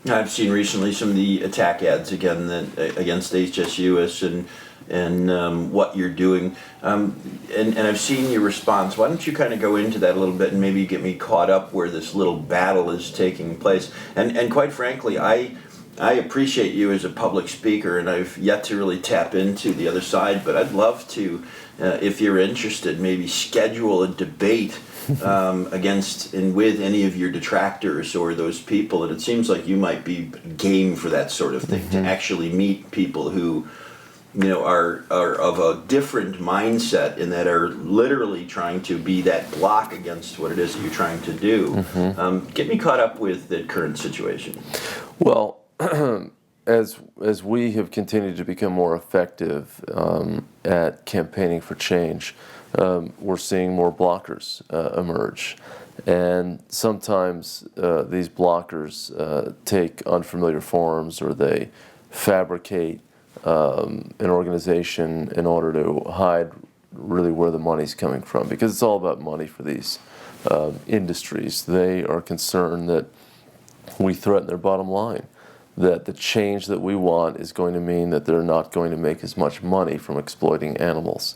I've seen recently some of the attack ads again that against HSUS and what you're doing, and I've seen your response. Why don't you kind of go into that a little bit and maybe get me caught up where this little battle is taking place? And quite frankly, I appreciate you as a public speaker, and I've yet to really tap into the other side. But I'd love to, if you're interested, maybe schedule a debate against and with any of your detractors or those people. And it seems like you might be game for that sort of thing, to actually meet people who, are of a different mindset and that are literally trying to be that block against what it is that you're trying to do. Get me caught up with the current situation. Well, as we have continued to become more effective at campaigning for change, we're seeing more blockers emerge. And sometimes these blockers take unfamiliar forms, or they fabricate an organization in order to hide really where the money's coming from, because it's all about money for these industries. They are concerned that we threaten their bottom line, that the change that we want is going to mean that they're not going to make as much money from exploiting animals.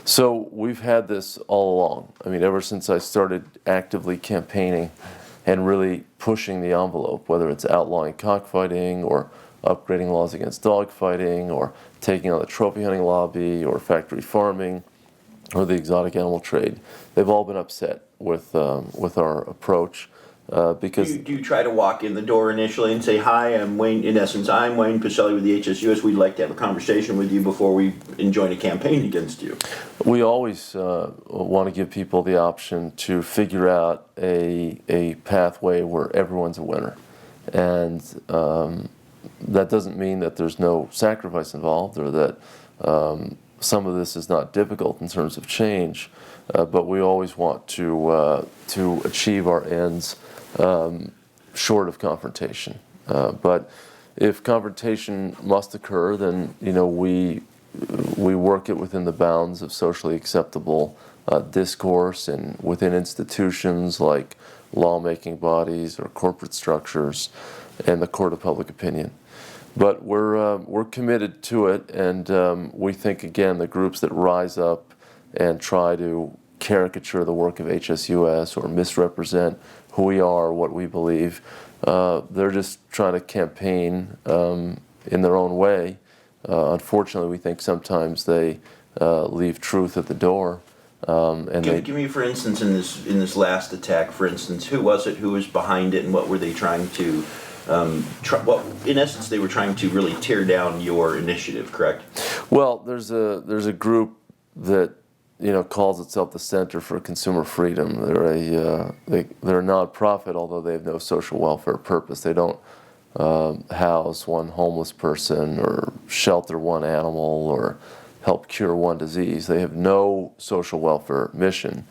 So we've had this all along. I mean, ever since I started actively campaigning and really pushing the envelope, whether it's outlawing cockfighting or upgrading laws against dogfighting or taking on the trophy hunting lobby or factory farming or the exotic animal trade, they've all been upset with our approach. Because do you try to walk in the door initially and say, "Hi, I'm Wayne. In essence, I'm Wayne Pacelle with the HSUS. We'd like to have a conversation with you before we join a campaign against you"? We always want to give people the option to figure out a pathway where everyone's a winner, and that doesn't mean that there's no sacrifice involved, or that some of this is not difficult in terms of change. But we always want to achieve our ends short of confrontation. But if confrontation must occur, then we work it within the bounds of socially acceptable discourse and within institutions like lawmaking bodies or corporate structures and the court of public opinion. But we're committed to it, and we think, again, the groups that rise up and try to caricature the work of HSUS or misrepresent who we are, what we believe, they're just trying to campaign in their own way. Unfortunately, we think sometimes they leave truth at the door. Give me, for instance, in this last attack, for instance, who was it? Who was behind it, and what were they trying to? In essence, they were trying to really tear down your initiative, correct? Well, there's a group that calls itself the Center for Consumer Freedom. They're a nonprofit, although they have no social welfare purpose. They don't house one homeless person or shelter one animal or help cure one disease. They have no social welfare mission.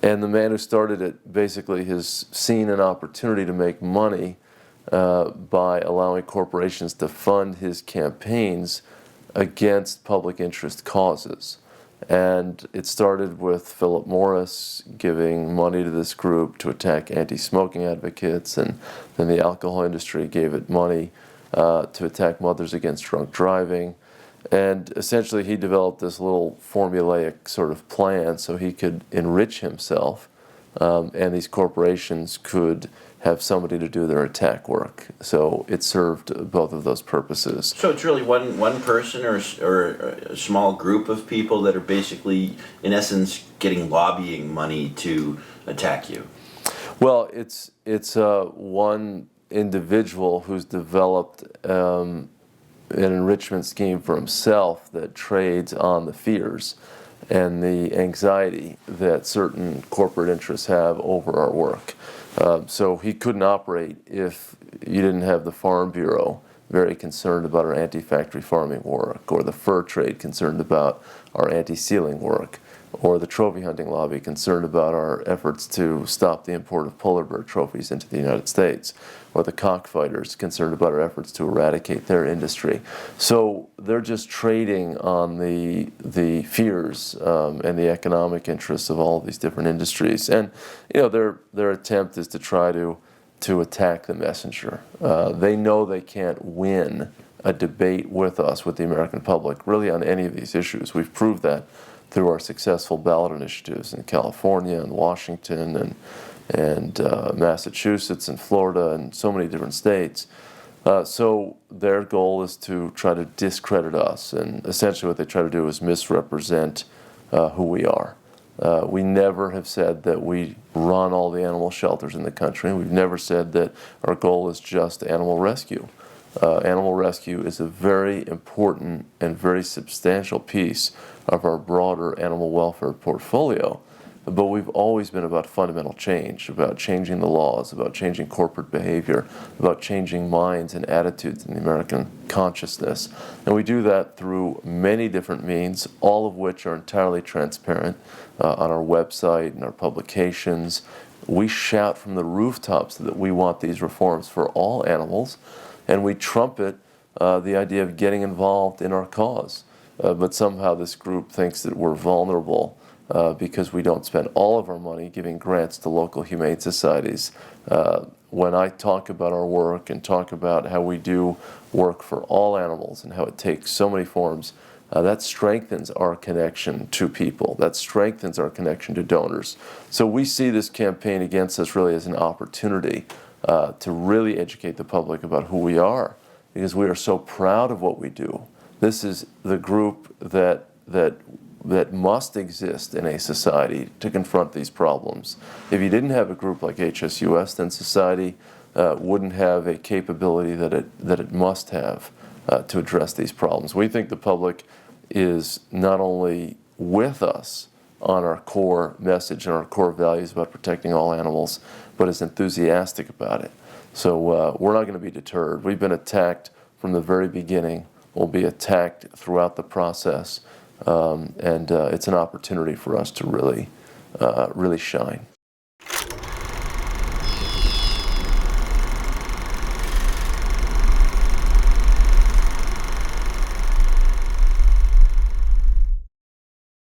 And the man who started it basically has seen an opportunity to make money by allowing corporations to fund his campaigns against public interest causes. And it started with Philip Morris giving money to this group to attack anti-smoking advocates, and then the alcohol industry gave it money to attack mothers against drunk driving. And essentially he developed this little formulaic sort of plan so he could enrich himself, and these corporations could have somebody to do their attack work. So it served both of those purposes. So it's really one person or a small group of people that are basically, in essence, getting lobbying money to attack you. Well, it's one individual who's developed an enrichment scheme for himself that trades on the fears and the anxiety that certain corporate interests have over our work. So he couldn't operate if you didn't have the Farm Bureau very concerned about our anti-factory farming work, or the fur trade concerned about our anti-sealing work, or the trophy hunting lobby concerned about our efforts to stop the import of polar bear trophies into the United States, or the cockfighters concerned about our efforts to eradicate their industry. So they're just trading on the fears and the economic interests of all of these different industries. And their attempt is to try to to attack the messenger. They know they can't win a debate with us, with the American public, really on any of these issues. We've proved that through our successful ballot initiatives in California and Washington and Massachusetts and Florida and so many different states. So their goal is to try to discredit us, and essentially what they try to do is misrepresent who we are. We never have said that we run all the animal shelters in the country. We've never said that our goal is just animal rescue. Animal rescue is a very important and very substantial piece of our broader animal welfare portfolio. But we've always been about fundamental change, about changing the laws, about changing corporate behavior, about changing minds and attitudes in the American consciousness. And we do that through many different means, all of which are entirely transparent on our website and our publications. We shout from the rooftops that we want these reforms for all animals, and we trumpet the idea of getting involved in our cause. But somehow this group thinks that we're vulnerable because we don't spend all of our money giving grants to local humane societies. When I talk about our work and talk about how we do work for all animals and how it takes so many forms, that strengthens our connection to people. That strengthens our connection to donors. So we see this campaign against us really as an opportunity to really educate the public about who we are, because we are so proud of what we do. This is the group that must exist in a society to confront these problems. If you didn't have a group like HSUS, then society wouldn't have a capability that it must have to address these problems. We think the public is not only with us on our core message and our core values about protecting all animals, but is enthusiastic about it. So we're not going to be deterred. We've been attacked from the very beginning. We'll be attacked throughout the process. And it's an opportunity for us to really shine.